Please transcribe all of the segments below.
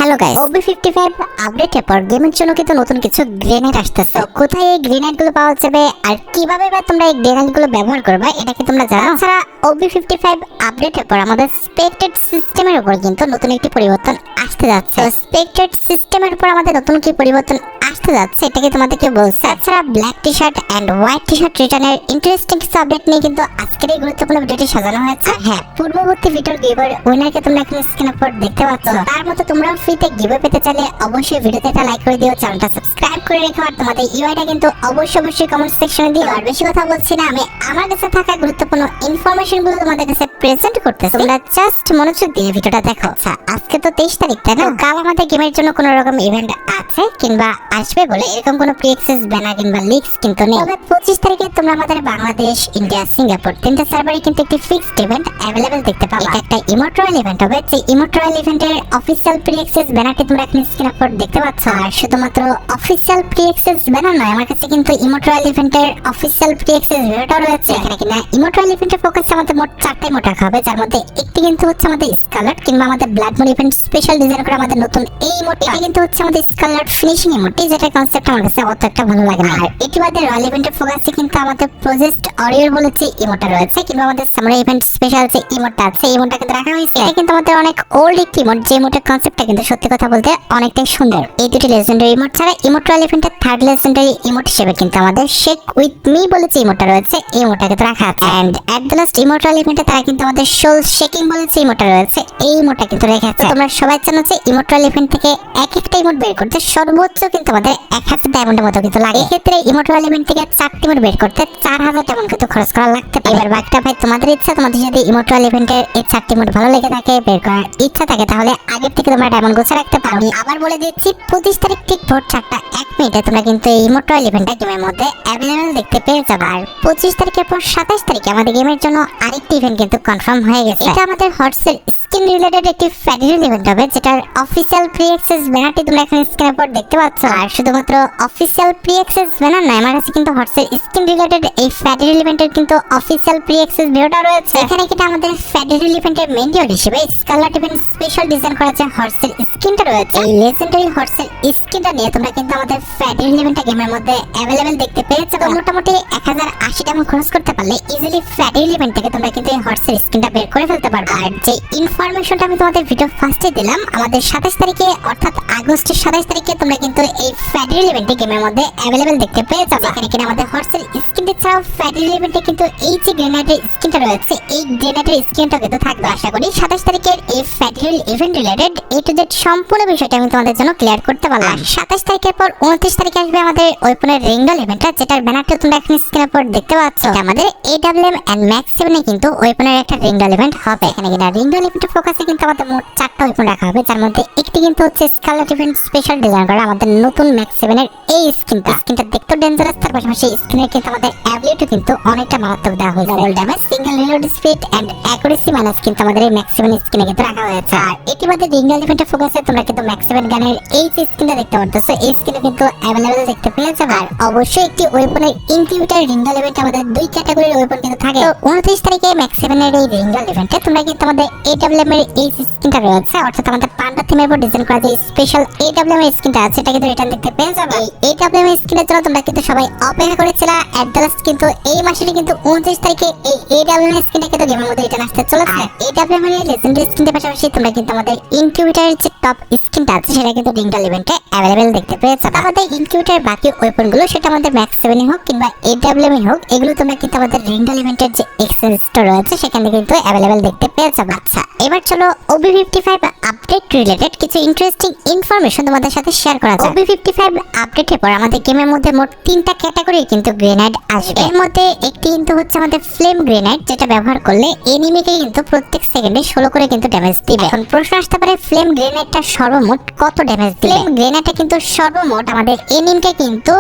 Hello guys, OB55 আপডেটের পর গেমের জন্য কিন্তু নতুন কিছু গ্রেনেড আসতেছে। কোথায় এই গ্রেনেড গুলো পাওয়া যাবে আর কিভাবে বা তোমরা এই গ্রেনেড গুলো ব্যবহার করবে এটা কি তোমরা জানো? তাছাড়া OB55 আপডেটের পর আমাদের স্পেক্টেড সিস্টেমের উপর কিন্তু নতুন একটি পরিবর্তন আসতে যাচ্ছে। স্পেক্টেড সিস্টেমের উপর আমাদের নতুন কি পরিবর্তন আসতে যাচ্ছে এটা কি তোমাদেরকে বলছে। তাছাড়া black T shirt and white T shirt রিটার্নের ইন্টারেস্টিং কিছু আপডেট নিয়ে কিন্তু আজকের এই গুরুত্বপূর্ণ ভিডিওটি সাজানো হয়েছে। হ্যাঁ, পূর্ববর্তী ভিডিওর গিভওয়ে উইনারকে তোমরা এখন স্ক্রিনের উপর দেখতে পাচ্ছ। তার মতো তোমরা ফ্রিতে গিভওয়ে পেতে চাইলে অবশ্যই ভিডিওতে একটা লাইক করে দিও, চ্যানেলটা সাবস্ক্রাইব করে রেখো আর তোমাদের ইউআইটা কিন্তু অবশ্যই কমেন্ট সেকশনে দিও। আর বেশি কথা বলছি না, আমি আমার কাছে থাকা গুরুত্বপূর্ণ ইনফরমেশন গুলো তোমাদের কাছে প্রেজেন্ট করতেছি। তোমরা জাস্ট মনোযোগ দিয়ে ভিডিওটা দেখো। আচ্ছা, আজকে তো 23 তারিখ, তাই না? কাল আমাদের গেমের জন্য কোনো রকম ইভেন্ট আছে কিংবা আসবে বলে এরকম কোনো প্রি-অ্যাক্সেস ব্যানার কিংবা লিক্স কিন্তু নেই। তবে 25 তারিখে তোমরা আমাদের বাংলাদেশ, ইন্ডিয়া, সিঙ্গাপুর তিনটা সার্ভারে কিন্তু একটি ফিক্সড ইভেন্ট অ্যাভেলেবল দেখতে পাবে। এটা একটা ইমোট রয়্যাল ইভেন্ট হবে। যে ইমোট রয়্যাল ইভেন্টের অফিশিয়াল প্রি-অ্যাক্সেস ব্যানারটি তোমরা এখন স্ক্রিনের উপর দেখতে পাচ্ছ। আর শুধুমাত্র অফিশিয়াল প্রি-অ্যাক্সেস ব্যানার নয়, আমার কাছে কিন্তু ইমোট রয়্যাল ইভেন্টের অফিশিয়াল প্রি-অ্যাক্সেস ভিডিওটা রয়েছে। এখানে কিনা ইমোট রয়্যাল ইভেন্টের ফোকাস আমাদের মোট 4টা ইমোট রাখা হবে, যার মধ্যে একটি কিন্তু হচ্ছে আমাদের স্কারলেট কিংবা আমাদের blood moon event special design করে আমাদের নতুন এই ইমোট। এটা কিন্তু হচ্ছে আমাদের স্কারলেট ফিনিশিং ইমোটটি, যেটা কনসেপ্ট আমার কাছে অত একটা ভালো লাগে না। আর এটি বাদে রয়্যাল ইভেন্টের ফোকাসে কিন্তু আমাদের প্রজেক্ট অরিয়র বলে যে ইমোটটা রয়েছে কিংবা আমাদের সামুরাই ইভেন্ট স্পেশাল যে ইমোটটা আছে, ইমোটটা কিন্তু রাখা হয়েছে। এটা কিন্তু আমাদের অনেক ওল্ড একটি ইমোট, যে ইমোটের কনসেপ্টটা কিন্তু সত্যি কথা বলতে অনেকটাই সুন্দর। এই দুটি লেজেন্ডারি ইমোট ছাড়া ইমোট রয়্যাল ইভেন্টের থার্ড লেজেন্ডারি ইমোট হিসেবে কিন্তু আমাদের শেক উইথ মি বলে যে ইমোটটা রয়েছে এই ইমোটটা কিন্তু রাখা আছে। And at the last emote royal ইভেন্টে তারা কিন্তু আমাদের সোল শেকিং বলে যে ইমোটটা রয়েছে এই ইমোটটা কিন্তু রেখে আছে। তোমরা সবাই জানো যে ইমোট রয়্যাল ইভেন্ট থেকে এক একটা ইমোট বের করতে সর্বোচ্চ কিন্তু আমাদের 1000 ডায়মন্ডের মতো কিন্তু লাগে। এই ক্ষেত্রে ইমোট রয়্যাল ইভেন্ট থেকে 4টি ইমোট বের করতে 4000 ডায়মন্ড কিন্তু খরচ করা লাগতে পারে। এবার বাকিটা ভাই তোমাদের ইচ্ছা। তোমাদের যদি ইমোট রয়্যাল ইভেন্টের এই 4টি ইমোট ভালো লেগে থাকে, বের করার ইচ্ছা থাকে, তাহলে আগের থেকে তোমরা ডায়মন্ড গোছা রাখতে পারো। আমি আবার বলে দিচ্ছি, 25 তারিখ ঠিক ভোর 4:01 তোমরা কিন্তু এই ইমোট রয়্যাল ইভেন্টটা গেমের মধ্যে অ্যাভেলেবল দেখতে পেয়ে যাবে। আর 25 তারিখের পর 27 তারিখে আমাদের গেমের জন্য আরেকটি ইভেন্ট কিন্তু কনফার্ম হয়ে গেছে। এটা আমাদের হর্সের স্কিন রিলেটেড একটি ফেডারেল ইভেন্ট হবে, যেটার অফিশিয়াল প্রি-অ্যাক্সেস ব্যানারটি তোমরা এখানে স্ক্রিনের উপর দেখতে পাচ্ছ। আর শুধুমাত্র অফিশিয়াল প্রি-অ্যাক্সেস ব্যানার নয়, আমার কাছে কিন্তু হর্সের স্কিন রিলেটেড এই ফেডারেল ইভেন্টের কিন্তু অফিশিয়াল প্রি-অ্যাক্সেস ভিডিওটা রয়েছে। এখানে কিন্তু আমাদের ফেডারেল ইভেন্টের মেইন ডিও হিসেবে স্কারলেট ইভেন্ট স্পেশাল ডিজাইন করা যে হর্সের স্কিনটা রয়েছে, এই লেজেন্ডারি হর্সের স্কিনটা নিয়ে তোমরা কিন্তু আমাদের ফেডারেল ইভেন্টটা গেমের মধ্যে অ্যাভেলেবল দেখতে পেয়েছো। তো মোটামুটি 1080 ডায়মন্ড খরচ করতে পারলে ইজিলি ফেডারেল ইভেন্ট থেকে তোমরা কিন্তু এই হর্সের স্কিনটা বের করে ফেলতে পারবে। আর যে ইনফরমেশনটা আমি তোমাদের ভিডিও ফার্স্টে দিলাম, আমাদের 27 তারিখে অর্থাৎ আগস্টের 27 তারিখে তোমরা কিন্তু এই ফেডারেল ইভেন্টে গেমের মধ্যে অ্যাভেলেবল দেখতে পেয়ে যাবে। এখানে কিনা আমাদের হর্সের স্কিনটা ছাড়াও ফেডারেল ইভেন্টে কিন্তু এই যে গ্রেনেডের স্কিনটা রয়েছে এই গ্রেনেডের স্কিনটা কিন্তু থাকবে। আশা করি 27 তারিখের এই federal event related A to Z সম্পূর্ণ বিষয়টা আমি তোমাদের জন্য ক্লিয়ার করতে পারলাম। 27 তারিখের পর 29 তারিখে আসবে আমাদের ওয়েপনের রিংডল ইভেন্টটা, যেটার ব্যানারটা তোমরা এখন স্ক্রিনের উপর দেখতে পাচ্ছ। আমাদের AWM এন্ড ম্যাক্স 7 এ কিন্তু ওয়েপনের একটা রিংডল ইভেন্ট হবে। এখানে কিনা রিংডল ইভেন্টের ফোকাসে কিন্তু আমাদের মোট 4টা ওয়েপন রাখা হবে, যার মধ্যে একটি কিন্তু হচ্ছে স্কারলেট ইভেন্ট স্পেশাল ডিজাইন করা আমাদের নতুন ম্যাক্স 7 এর এই স্কিনটা দেখতে ডেঞ্জারাস। তার পাশাপাশি স্কিনের কিন্তু আমাদের অ্যাবিলিটি কিন্তু অনেকটা মারাত্মক দেওয়া হয়েছে। Double damage, single reload speed and accuracy minus কিন্তু আমাদের এই ম্যাক্স 7 স্কিনে কিন্তু রাখা হয়েছে। আর এটি বাদে রিংডল ইভেন্টের ফোকাসে তোমরা কিন্তু ম্যাক্স 7 গানের এই যে স্কিনটা দেখতে পাচ্ছ এই স্কিনে কিন্তু অ্যাভেলেবল দেখতে পেয়ে যাবে। আর অবশ্যই একটি ওয়েপনের ইনকিউবেটর রিংডল ইভেন্ট আমাদের 2 ক্যাটাগরির ওয়েপন কিন্তু থাকে। তো 29 তারিখে ম্যাক্স 7 এর এই রিংডল ইভেন্টে তোমরা কিন্তু আমাদের AWM এর এই স্কিনটা রয়েছে, অর্থাৎ আমাদের পান্ডা থিমের উপর ডিজাইন করা যে স্পেশাল AWM এর স্কিনটা আছে এটা কিন্তু রিটার্ন দেখতে পেয়ে যাবে। এই AWM এর স্কিনের জন্য তোমরা কিন্তু সবাই অপেক্ষা করেছিলা। এট দ্য লাস্ট কিন্তু এই মাসেরই কিন্তু 29 তারিখে এই AWM এর স্কিনটা কিন্তু গেমের মধ্যে রিটার্ন আসতে চলেছে। AWM এর লেজেন্ডারি স্কিনের পাশাপাশি তোমরা কিন্তু আমাদের ইনকিউবেটরের যে টপ স্কিনটা আছে সেটা কিন্তু রিংডল ইভেন্টে অ্যাভেলেবল দেখতে পেয়ে যাবে। আমাদের ইনকিউবেটরের বাকি ওয়েপনগুলো সেটা আমাদের ম্যাক্স 7 হোক কিংবা AWM হোক, এগুলো তোমরা কিন্তু আমাদের রিংডল ইভেন্টের যে এক্সচেঞ্জ স্টোর রয়েছে সেখানে কিন্তু অ্যাভেলেবল দেখতে পেয়ে যাবে। আচ্ছা, এবার চলো OB55 আপডেট রিলেটেড কিছু ইন্টারেস্টিং ইনফরমেশন তোমাদের সাথে শেয়ার করা যাক। OB55 আপডেটের পর আমাদের গেমের মধ্যে মোট 3টা ক্যাটাগরি কিন্তু গ্রেনেড আসবে। এর মধ্যে একটি কিন্তু হচ্ছে আমাদের ফ্লেম গ্রেনেড, যেটা ব্যবহার করলে এনিমিকে কিন্তু প্রত্যেক সেকেন্ডে 16 করে কিন্তু ড্যামেজ দিবে। এখন প্রশ্ন আসতে পারে ফ্লেম গ্রেনেডটা সর্বমোট কত ড্যামেজ দিবে? ফ্লেম গ্রেনেডটা কিন্তু সর্বমোট আমাদের এনিমিকে কিন্তু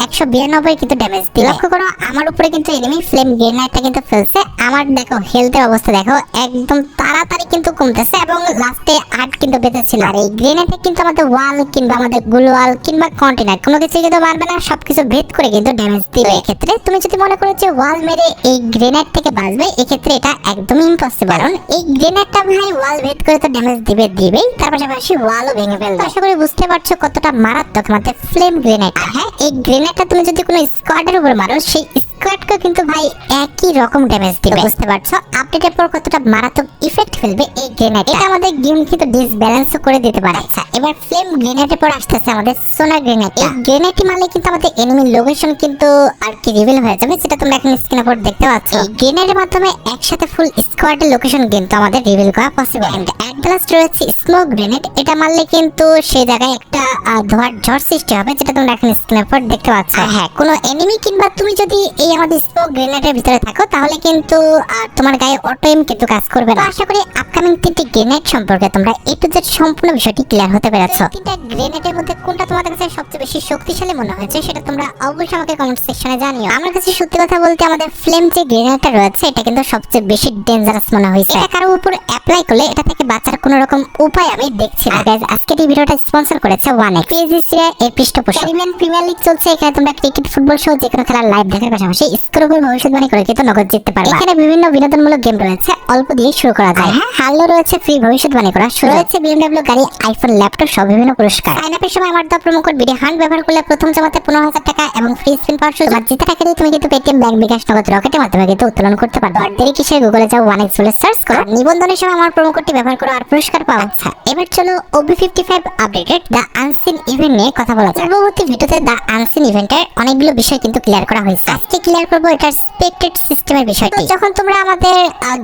192 কিন্তু ড্যামেজ দিবে। লক্ষ্য করো আমার উপরে কিন্তু এনিমি ফ্লেম গ্রেনেডটা কিন্তু ফেলছে। আমার দেখো হেলথের অবস্থা দেখো একদম তাড়াতাড়ি কিন্তু কমতেছে এবং লাস্টে 8 কিন্তু বেঁচেছিল। আর এই গ্রেনেডে কিন্তু আমাদের ওয়াল কিংবা আমাদের গুলওয়াল কিংবা কন্টেনার কোনো কিছু কিন্তু মারবে না, সবকিছু ভেদ করে কিন্তু ড্যামেজ দিবে। এক্ষেত্রে তুমি যদি মনে করো যে ওয়াল মেরে এই গ্রেনেড থেকে বাঁচবে, এক্ষেত্রে এটা একদমই ইম্পসিবল। কারণ এই গ্রেনেডটা ভাই ওয়াল ভেদ করে তো ড্যামেজ দিবেই, তার পাশাপাশি ওয়ালও ভেঙে ফেলবে। আশা করি বুঝতে পারছো কতটা মারাত্মক আমাদের ফ্লেম গ্রেনেড। হ্যাঁ, এই গ্রেনেডটা তুমি যদি কোনো স্কোয়াডের উপর মারো, সেই স্কোয়াডকে কিন্তু ভাই একই রকম ড্যামেজ দিবে। বুঝতে পারছো আপডেটের পর কতটা মারাত্মক ইফেক্ট ফেলবে এই গ্রেনেড। এটা আমাদের গেম কিন্তু ডিসব্যালেন্সও করে দিতে পারে। আচ্ছা, এবার ফ্লেম গ্রেনেডের পর আসতেছে আমাদের সোনার গ্রেনেড। এই গ্রেনেডটি মারলে কিন্তু আমাদের এনিমি লোকেশন কিন্তু আর কি রিভিল হয়ে যাবে, যেটা তোমরা এখন স্ক্রিনের উপর দেখতে পাচ্ছ। এই গ্রেনেডের মাধ্যমে একসাথে ফুল স্কোয়াডের লোকেশন কিন্তু আমাদের রিভিল করা পসিবল। এন্ড এট লাস্ট রয়েছে স্মোক গ্রেনেড। এটা মারলে কিন্তু সেই জায়গায় একটা ধোঁয়ার ঝড় সৃষ্টি হবে, যেটা তোমরা এখন স্ক্রিনের উপর দেখতে পাচ্ছ। হ্যাঁ, কোনো এনিমি কিংবা তুমি যদি এই আমাদের স্মোক গ্রেনেডের ভিতরে থাকো, তাহলে কিন্তু তোমার গায়ে অটো এম কিন্তু কাজ করবে না। আশা করি আপকামিং 3টি গ্রেনেড সম্পর্কে তোমরা এ টু জেড সম্পূর্ণ বিষয়টি ক্লিয়ার হতে পেরেছো। 3টা গ্রেনেডের মধ্যে কোনটা তোমাদের কাছে সবচেয়ে বেশি শক্তিশালী মনে হয়েছে সেটা তোমরা অবশ্যই আমাকে কমেন্ট সেকশনে জানিও। আমার কাছে সত্যি কথা বলতে আমাদের ফ্লেম যে গ্রেনেডটা রয়েছে এটা কিন্তু সবচেয়ে বেশি ডেঞ্জারাস মনে হয়েছে। এটা কারো উপর অ্যাপ্লাই করলে এটা থেকে বাঁচার কোনো রকম উপায় আমি দেখছি না। গাইস, আজকের এই ভিডিওটা স্পন্সর করেছে 1x পিএসজি এর পৃষ্ঠপোষক। ক্যারিবিয়ান প্রিমিয়ার লিগ চলছে, এখানে তোমরা ক্রিকেট, ফুটবল সহ যে কোনো খেলার লাইভ দেখার পাশাপাশি স্কোর ভবিষ্যৎবাণী করে কিন্তু নগদ জিততে পারবে। এখানে বিভিন্ন বিনোদনমূলক গেম রয়েছে, অল্প দিয়ে শুরু করা যায়। হ্যাঁ, হারলে রয়েছে ফ্রি ভবিষ্যৎবাণী করার সুযোগ, রয়েছে BMW গাড়ি, আইফোন, ল্যাপটপ সহ বিভিন্ন পুরস্কার। সাইন আপের সময় আমার দেওয়া প্রোমো কোড BD100 ব্যবহার করলে প্রথম জমাতে 15,000 টাকা এবং ফ্রি স্পিন পাওয়ার সুযোগ। জিতে টাকা দিয়ে তুমি কিন্তু পেটিএম, ব্যাংক, বিকাশ, নগদ, রকেটের মাধ্যমে কিন্তু উত্তোলন করতে পারবে। আর দেরি কিসে, গুগলে যাও, 1x বলে সার্চ করো, নিবন্ধনের সময় আমার প্রোমো কোডটি ব্যবহার করো আর পুরস্কার পাও। আচ্ছা, এবার চলো OB55 updated the unseen event নিয়ে কথা বলা যাক। পূর্ববর্তী ভিডিওতে দ্য আনসিন ইভেন্টের অনেকগুলো বিষয় কিন্তু ক্লিয়ার করা হয়েছে। আজকে ক্লিয়ার করবো এটার স্পেক্টেড সিস্টেমের বিষয়টি। যখন তোমরা আমাদের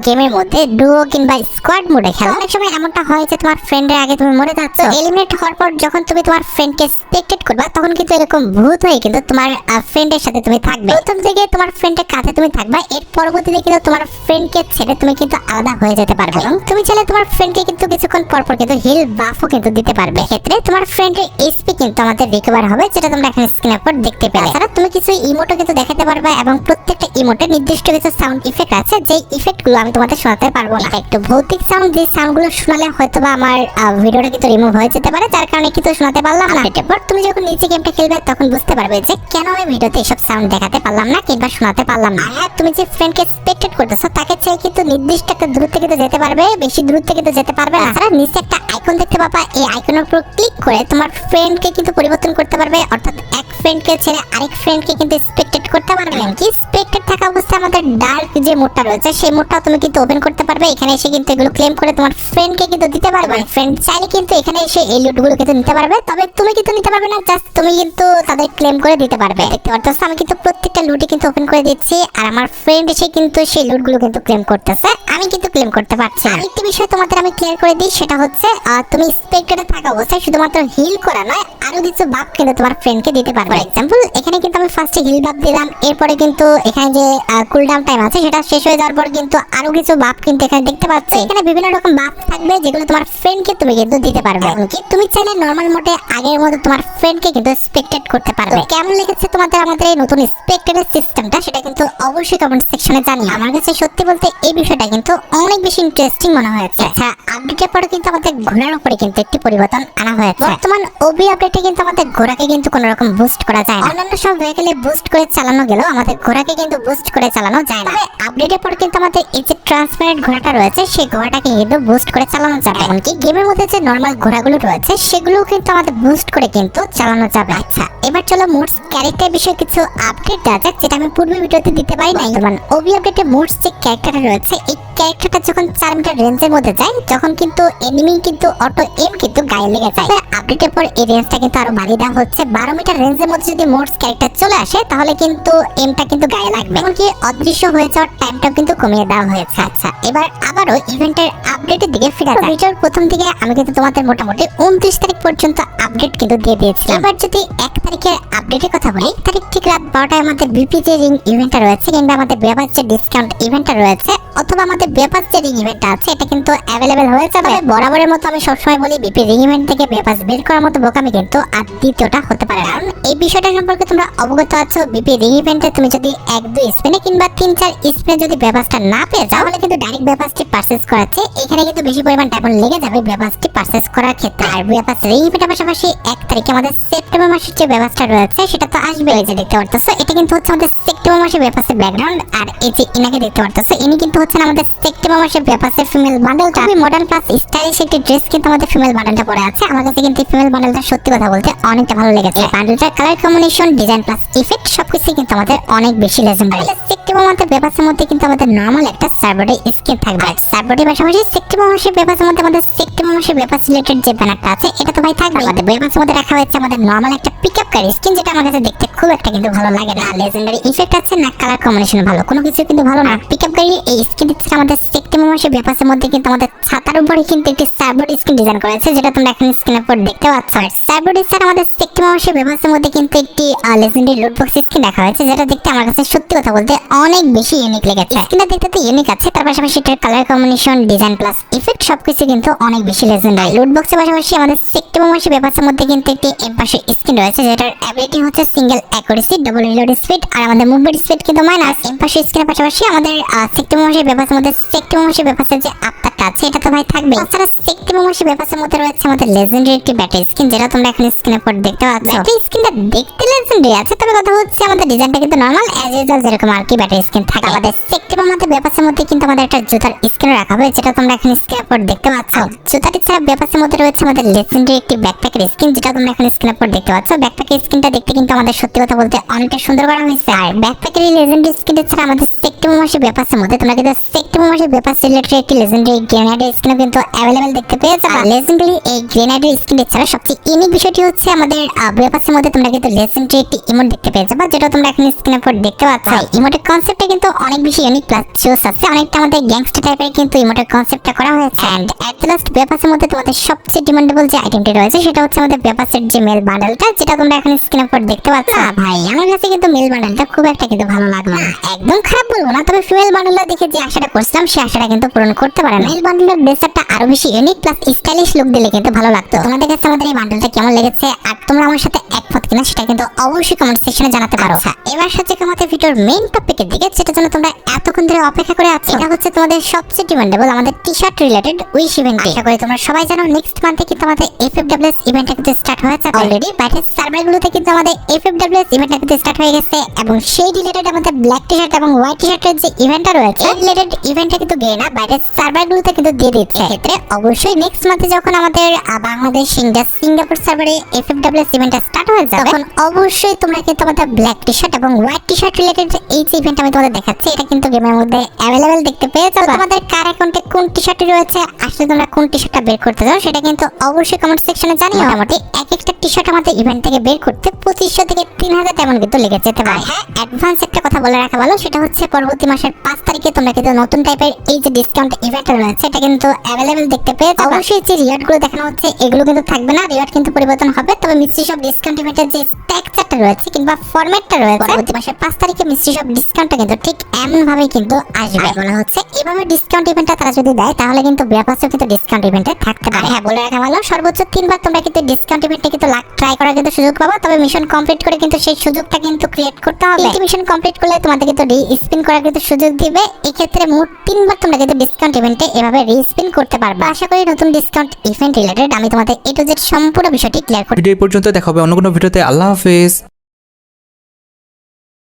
গেমের মধ্যে ডুও কিংবা স্কোয়াড মোডে খেলো, অনেক সময় এমনটা হয় যে তোমার ফ্রেন্ডের আগে তুমি মরে যাচ্ছ। এলিমিনেট হওয়ার পর যখন তুমি তোমার ফ্রেন্ডকে স্পেক্টেড করবা, তখন কিন্তু এরকম ভূত হয়ে কিন্তু তোমার ফ্রেন্ডের সাথে তুমি থাকবে। প্রথম থেকে তোমার ফ্রেন্ডের কাছে তুমি থাকবা, এর পরবর্তীতে কিন্তু তোমার ফ্রেন্ডকে ছেড়ে তুমি কিন্তু আলাদা হয়ে যেতে পারবে এবং তুমি চাইলে তোমার ফ্রেন্ডকে কিন্তু কিছুক্ষণ পর পর কিন্তু হিল বাফও কিন্তু দিতে পারবে। ক্ষেত্রে তোমার ফ্রেন্ডের এইচপি কিন্তু আমাদের রিকভার হবে, যেটা তোমরা এখন স্ক্রিনের উপর দেখতে পেলে। তাছাড়া তুমি কিছু ইমোটও কিন্তু দেখাতে পারবে এবং প্রত্যেকটা ইমোটে নির্দিষ্ট কিছু সাউন্ড ইফেক্ট আছে, যে ইফেক্টগুলো আমি তোমাদের শোনাতে পারবো না। একটু ভৌতিক সাউন্ড, যে সাউন্ডগুলো শোনালে হয়তোবা আমার ভিডিওটা কিন্তু রিমুভ হয়ে যেতে পারে, যার কারণে কিন্তু শোনাতে পারলাম না। এরপর তুমি যখন নিচে গেমটা খেলবে তখন বুঝতে পারবে যে কেন আমি ভিডিওতে এসব সাউন্ড দেখাতে পারলাম না কিংবা শোনাতে পারলাম না। হ্যাঁ, তুমি যে ফ্রেন্ডকে স্পেক্টেড করতেছো তাকে চাই কিন্তু নির্দিষ্ট একটা দূরত্বে কিন্তু যেতে পারবে, বেশি দূরত্বে কিন্তু যেতে পারবে না। তাছাড়া নিচে একটা আইকন দেখতে পাবা, এই আইকনের উপর ক্লিক করে তোমার ফ্রেন্ডকে কিন্তু পরিবর্তন করতে পারবে, অর্থাৎ এক ফ্রেন্ডকে ছেড়ে আরেক ফ্রেন্ডকে কিন্তু স্পেক্টেড করতে পারবে। কি স্পেক্টেড থাকা অবস্থায় আমাদের ডার্ক যে মোডটা রয়েছে সেই মোডটা তুমি কিন্তু ওপেন করতে পারবে। এখানে এসে কিন্তু এগুলো ক্লেম করে তোমার ফ্রেন্ডকে কিন্তু দিতে পারবে। ফ্রেন্ড চাইলে কিন্তু এখানে এসে এই লুটগুলো কিন্তু নিতে পারবে, তবে তুমি কিন্তু নিতে পারবে না, জাস্ট তুমি কিন্তু তাদের ক্লেম করে দিতে পারবে। দেখতে পাচ্ছ আমি কিন্তু প্রত্যেকটা লুটই কিন্তু ওপেন করে দিচ্ছি, আর আমার ফ্রেন্ড এসে কিন্তু সেই লুটগুলো কিন্তু ক্লেম করতেছে, আমি কিন্তু ক্লেম করতে পারছি না। আরেকটা বিষয় তোমাদের আমি ক্লিয়ার করে দিই, সেটা হচ্ছে তুমি স্পেক্টেডে থাকা অবস্থায় শুধুমাত্র হিল করা নয়, আরো কিছু বাপ কিন্তু তোমার ফ্রেন্ডকে দিতে পারবে। ফর এক্সাম্পল, এখানে কিন্তু আমি ফার্স্টে হিল বাপ দিলাম, এরপরে কিন্তু এখানে যে কুলডাউন টাইম আছে সেটা শেষ হয়ে যাওয়ার পর কিন্তু আরো কিছু বাপ কিন্তু এখানে দেখতে পাচ্ছ। এখানে বিভিন্ন রকম বাপ থাকবে যেগুলো তোমার ফ্রেন্ডকে তুমি কিন্তু দিতে পারবে। এমনকি তুমি চাইলে নরমাল মোডে আগের মতো তোমার ফ্রেন্ডকে কিন্তু স্পেক্টেড করতে পারবে। কেমন লেগেছে তোমাদের আমাদের এই নতুন স্পেক্টেডের সিস্টেমটা, সেটা কিন্তু অবশ্যই কমেন্ট সেকশনে জানিও। আমার কাছে সত্যি বলতে এই বিষয়টা কিন্তু অনেক বেশি ইন্টারেস্টিং মনে হয়েছে। আচ্ছা, আপডেটের পরে কিন্তু আমাদের ঘোড়ার উপরে কিন্তু একটি পরিবর্তন আনা হয়েছে। বর্তমান ওবি আপডেটে কিন্তু আমাদের ঘোড়াকে কিন্তু কোনো রকম বুস্ট করা যায় না। অন্যান্য সব ভেহিকলে বুস্ট করে চালানো গেলেও আমাদের ঘোড়াকে কিন্তু বুস্ট করে চালানো যায় না। আপডেটের পর কিন্তু আমাদের এই যে ট্রান্সপারেন্ট ঘোড়াটা রয়েছে সেই ঘোড়াটাকে কিন্তু বুস্ট করে চালানো যাবে। এমনকি গেমের মধ্যে যে নরমাল ঘোড়াগুলো রয়েছে সেগুলোও কিন্তু আমাদের বুস্ট করে কিন্তু চালানো যাবে। আচ্ছা, এবার চলো মোডস ক্যারেক্টার বিষয়ে কিছু আপডেট দেওয়া যাক, যেটা আমি পূর্বে ভিডিওতে দিতে পারি নাই। মানে ওবি আপডেটে মোডস যে ক্যারেক্টারটা রয়েছে, এই ক্যারেক্টারটা যখন 4 মিটার রেঞ্জের মধ্যে যায়, তখন কিন্তু এনিমি কিন্তু অটো এম কিন্তু গায়ে লেগে যায়। আপডেটের পর এই রেঞ্জটা কিন্তু আরো বাড়িয়ে দেওয়া হচ্ছে। 12 মিটার রেঞ্জের মধ্যে যদি মোডস ক্যারেক্টার চলে আসে তাহলে কিন্তু এমটা কিন্তু গায়ে লাগবে, এমনকি অদৃশ্য হয়ে যাওয়ার টাইমটাও কিন্তু কমিয়ে দেওয়া হয়েছে। আচ্ছা, এবার আবারও ইভেন্টের আপডেটের দিকে ফিরে যাই। ভিডিওর প্রথম দিকে আমি কিন্তু তোমাদের মোটামুটি 29 তারিখ পর্যন্ত আপডেট কিন্তু দিয়ে দিয়েছিলাম। এবার যদি 1 তারিখের আপডেটের কথা বলি, তারিখ ঠিক রাত 12টায় আমাদের বিপি যে রিং ইভেন্টটা রয়েছে কিংবা আমাদের ব্যাপার যে ডিসকাউন্ট ইভেন্টটা রয়েছে অথবা আমাদের ব্যাপার যে রিং ইভেন্টটা আছে, এটা কিন্তু অ্যাভেলেবেল হয়ে যাবে। বরাবরের মতো আমি সবসময় বলি বিপি রিং ইভেন্ট থেকে ব্যাপার বের বের করার মতো বোকামি কিন্তু আর দ্বিতীয়টা হতে পারে না। এই বিষয়টা সম্পর্কে তোমরা অবগত আছো, বিপি রিং ইভেন্টে তুমি যদি 1-2 স্পিনে কিংবা 3-4 স্পিনে যদি ব্যাপাসটা না পেয়ে যাও তাহলে কিন্তু ডাইরেক্ট ব্যাপাসটি পারচেজ করাচ্ছে এখানে কিন্তু বেশি পরিমাণ ডায়মন্ড লেগে যাবে ব্যাপাসটি পারচেজ করার ক্ষেত্রে। আর ব্যাপাস রিং ইভেন্টের পাশাপাশি 1 তারিখে আমাদের সেপ্টেম্বর মাসের যে ব্যাপাসটা রয়েছে সেটা তো আসবে। এই যে দেখতে পারতেছো এটা কিন্তু হচ্ছে আমাদের সেপ্টেম্বর মাসের ব্যাপাসের ব্যাকগ্রাউন্ড। আর এই যে ইনাকে দেখতে পারতেছো ইনি কিন্তু হচ্ছে আমাদের সেপ্টেম্বর মাসের ব্যাপাসের ফিমেল বান্ডেলটা। খুবই মডার্ন প্লাস স্টাইলিশ একটি ড্রেস কিন্তু আমাদের ফিমেল বান্ডেলটা পরে আছে। আমার কাছে কিন্তু ফিমেল বান্ডেলটা সত্যি কথা বলতে অনেকটা ভালো লেগেছে। বান্ডেলটার colour combination, design plus effect সবকিছু কিন্তু আমাদের অনেক বেশি লেজেন্ডারি। সেপ্টেম্বর মাসের ব্যাপাসের মধ্যে কিন্তু আমাদের নরমাল একটা সার্ভারে স্কিন থাকবে। সার্ভারের পাশাপাশি সেপ্টেম্বর মাসের ব্যাপাসের মধ্যে আমাদের সেপ্টেম্বর মাসের ব্যাপাস রিলেটেড যে ব্যানারটা আছে এটা তো ভাই থাকবে। আমাদের ব্যাপাসের মধ্যে রাখা হয়েছে আমাদের নরমাল একটা পিকআপ কার স্কিন, যেটা আমার কাছে দেখতে খুব একটা কিন্তু ভালো লাগে না। লেজেন্ডারি ইফেক্ট আছে না, কালার কম্বিনেশন ভালো, কোনো কিছু কিন্তু ভালো না। পিকআপ গাড়ি এই স্কিন দিচ্ছে আমাদের সেপ্টেম্বর মাসের ব্যাপাসের মধ্যে কিন্তু আমাদের ছাতার উপরে কিন্তু একটি সার্ভার স্কিন ডিজাইন করা আছে, যেটা তোমরা এখন স্ক্রিনের উপর দেখতে পাচ্ছ। আর সার্ভার স্কিন আমাদের সেপ্টেম্বর মাসের ব্যাপাসের মধ্যে কিন্তু একটি লেজেন্ডারি লুট বক্স স্কিন রাখা হয়েছে, যেটা দেখতে আমার কাছে সত্যি কথা বলতে অনেক বেশি ইউনিক লেগেছে। স্কিনটা দেখতে তো ইউনিক আছে, তার পাশাপাশি এটার colour combination, design plus effect সবকিছু কিন্তু অনেক বেশি লেজেন্ডারি। লুট বক্সের পাশাপাশি আমাদের সেপ্টেম্বর মাসের ব্যাপাসের মধ্যে কিন্তু একটি এমপাশে স্কিন রয়েছে, যেটার অ্যাবিলিটি হচ্ছে single accuracy, double reload speed আর আমাদের মুভমেন্ট স্পিড কিন্তু মাইনাস। এমপাশে স্কিনের পাশাপাশি আমাদের সেপ্টেম্বর মাসের ব্যাপাসের মধ্যে সেপ্টেম্বর মাসের ব্যাপাসের যে আফটারটা আছে এটা তো ভাই থাকবে। তাছাড়া সেপ্টেম্বর মাসের ব্যাপাসের মধ্যে রয়েছে আমাদের লেজেন্ডারি একটি ব্যাটারি স্কিন, যেটা তোমরা এখন স্ক্রিনের উপর দেখতে পাচ্ছ। ব্যাটারি স্কিনটা দেখতে লেজেন্ডারি আছে, তবে কথা হচ্ছে আমাদের ডিজাইনটা কিন্তু নরমাল অ্যাজ ইউজুয়াল যেরকম আর কি ব্যাটারি স্কিন থাকে। আমাদের সেপ্টেম্বর মাসের ব্যাপাসের মধ্যে কিন্তু আমাদের একটা জুতার স্কিন রাখা হবে, যেটা তোমরা এখন স্ক্রিনের উপর দেখতে পাচ্ছ। জুতাটি ছাড়া ব্যাপাসের মধ্যে রয়েছে আমাদের লেজেন্ডারি একটি ব্যাকপ্যাকের স্কিন, যেটা তোমরা এখন স্ক্রিনের উপর দেখতে পাচ্ছ। ব্যাকপ্যাকের স্কিনটা দেখতে কিন্তু আমাদের সত্যি কথা বলতে অনেকটা সুন্দর করা হয়েছে। আর ব্যাকপ্যাকের এই লেজেন্ডারি স্কিনটা ছাড়া আমাদের সেপ্টেম্বর মাসের ব্যাপাসের মধ্যে তোমরা কিন্তু সেপ্টেম্বর মাসের ব্যাপাস রিলেটেড একটি লেজেন্ডারি গ্রেনেডের স্কিন কিন্তু অ্যাভেলেবল দেখতে পেয়ে যাবে। লেজেন্ডারি এই গ্রেনেডের স্কিনটা ছাড়া সবচেয়ে ইউনিক বিষয়টি হচ্ছে আমাদের ব্যাপাসের মধ্যে তোমরা কিন্তু লেজেন্ডারি একটি ইমোট দেখতে পেয়ে যাবে, যেটা তোমরা এখন স্ক্রিনের উপর দেখতে পাচ্ছ। ইমোটের কনসেপ্টটা কিন্তু অনেক বেশি ইউনিক প্লাস জোস আছে, অনেকটা আমাদের গ্যাংস্টার টাইপের কিন্তু ইমোটের কনসেপ্টটা করা হয়েছে। এন্ড এট দ্য লাস্ট ব্যাপাসের মধ্যে তোমাদের সবচেয়ে ডিমান্ডেবল যে আইটেমটি রয়েছে সেটা হচ্ছে আমাদের ব্যাপাসের যে মেল বান্ডেলটা, যেটা তোমরা এখন স্ক্রিনের উপর দেখতে পাচ্ছ। ভাই আমার কাছে কিন্তু মেল বান্ডেলটা খুব একটা কিন্তু ভালো লাগলো না, একদম খারাপ বলবো না, তবে ফিমেল বান্ডেলটা দেখে যে আশাটা করছিলাম সেই আশাটা কিন্তু পূরণ করতে পারে না। মেল বান্ডেলের ড্রেসআপটা আরো বেশি ইউনিক প্লাস স্টাইলিশ লুক দিলে কিন্তু ভালো লাগতো। তোমাদের কাছে আমাদের এই বান্ডেলটা কেমন লেগেছে আর তোমরা আমার সাথে একমত কিনা সেটা কিন্তু অবশ্যই কমেন্ট সেকশনে জানাতে পারো। এবার হচ্ছে আমাদের ভিডিওর মেইন টপিকের দিকে, যেটার জন্য তোমরা এতক্ষণ ধরে অপেক্ষা করে আছো। এটা হচ্ছে তোমাদের সবচেয়ে ডিমান্ডেবল আমাদের T shirt related wish event. আশা করি তোমরা সবাই জানো নেক্সট মান্থে কিন্তু আমাদের এফএফডব্লিউএস ইভেন্টটা কিন্তু স্টার্ট হয়েছে অলরেডি। বাইরের সার্ভারগুলোতে কিন্তু আমাদের এফএফডব্লিউএস ইভেন্টটা কিন্তু স্টার্ট হয়ে গেছে এবং সেই রিলেটেড আমাদের ব্ল্যাক টি শার্ট এবং হোয়াইট টি শার্টের যে ইভেন্টটা রয়েছে এই রিলেটেড ইভেন্টটা কিন্তু গেনা বাইরের সার্ভারগুলোতে কিন্তু দিয়ে দিচ্ছে। ক্ষেত্রে অবশ্যই নেক্সট মান্থে যখন আমাদের বাংলাদেশ সিঙ্গাপুর সার্ভারে এফএফডব্লিউএস ইভেন্টটা স্টার্ট হয়ে যাবে তখন অবশ্যই তোমরা কিন্তু আমাদের ব্ল্যাক টি শার্ট এবং হোয়াইট টি শার্ট রিলেটেড এই যে ইভেন্ট আমি তোমাদের দেখাচ্ছি এটা কিন্তু গেমের মধ্যে অ্যাভেলেবেল দেখতে পেয়ে যাবে। তোমাদের কার অ্যাকাউন্টে কোন টি শার্টটি রয়েছে, আসলে তোমরা কোন টি শার্টটা বের করতে চাও সেটা কিন্তু অবশ্যই কমেন্ট সেকশনে জানিও। মোটামুটি এক একটা টি শার্ট আমাদের ইভেন্ট থেকে বের করতে 2500 থেকে 3000 তেমন কিন্তু লেগে যেতে পারে। হ্যাঁ, অ্যাডভান্স একটা কথা বলে রাখা ভালো, সেটা হচ্ছে পরবর্তী মাসের 5 তারিখে তোমরা কিন্তু নতুন টাইপের এই যে ডিসকাউন্ট ইভেন্টটা রয়েছে এটা কিন্তু অ্যাভেলেবেল দেখতে পেয়ে যাবে। অবশ্যই যে রিওয়ার্ডগুলো দেখানো হচ্ছে এগুলো কিন্তু থাকবে না, রিওয়ার্ড কিন্তু পরিবর্তন হবে। তবে মিস্ট্রি শপ ডিসকাউন্ট ইভেন্টের যে স্ট্রাকচারটা রয়েছে কিংবা ফরম্যাটটা রয়েছে পরবর্তী মাসের 5 তারিখে মিস্ট্রি শপ ডিসকাউন্টটা কিন্তু ঠিক এমন ভাবে কিন্তু আসবে। বলা হচ্ছে এভাবে ডিসকাউন্ট ইভেন্টটা তারা যদি দেয় তাহলে কিন্তু ব্যাপারও কিন্তু ডিসকাউন্ট ইভেন্টে থাকতে পারে। হ্যাঁ, বলে রাখা ভালো, সর্বোচ্চ 3 বার তোমরা কিন্তু ডিসকাউন্ট ইভেন্টে কিন্তু লাখ ট্রাই করার কিন্তু সুযোগ পাবা। তবে মিশন কমপ্লিট করে কিন্তু সেই সুযোগটা কিন্তু ক্রিয়েট করতে হবে। এই মিশন কমপ্লিট করলে তোমাদের কিন্তু রি-স্পিন করার কিন্তু সুযোগ দিবে। এই ক্ষেত্রে মোট 3 বার তোমরা কিন্তু ডিসকাউন্ট ইভেন্টে এভাবে রি-স্পিন করতে পারবে। আশা করি নতুন ডিসকাউন্ট ইভেন্ট রিলেটেড আমি তোমাদের A to Z সম্পূর্ণ বিষয়টি ক্লিয়ার করব। ভিডিও পর্যন্ত দেখা হবে অন্য কোনো ভিডিওতে। আল্লাহ হাফেজ।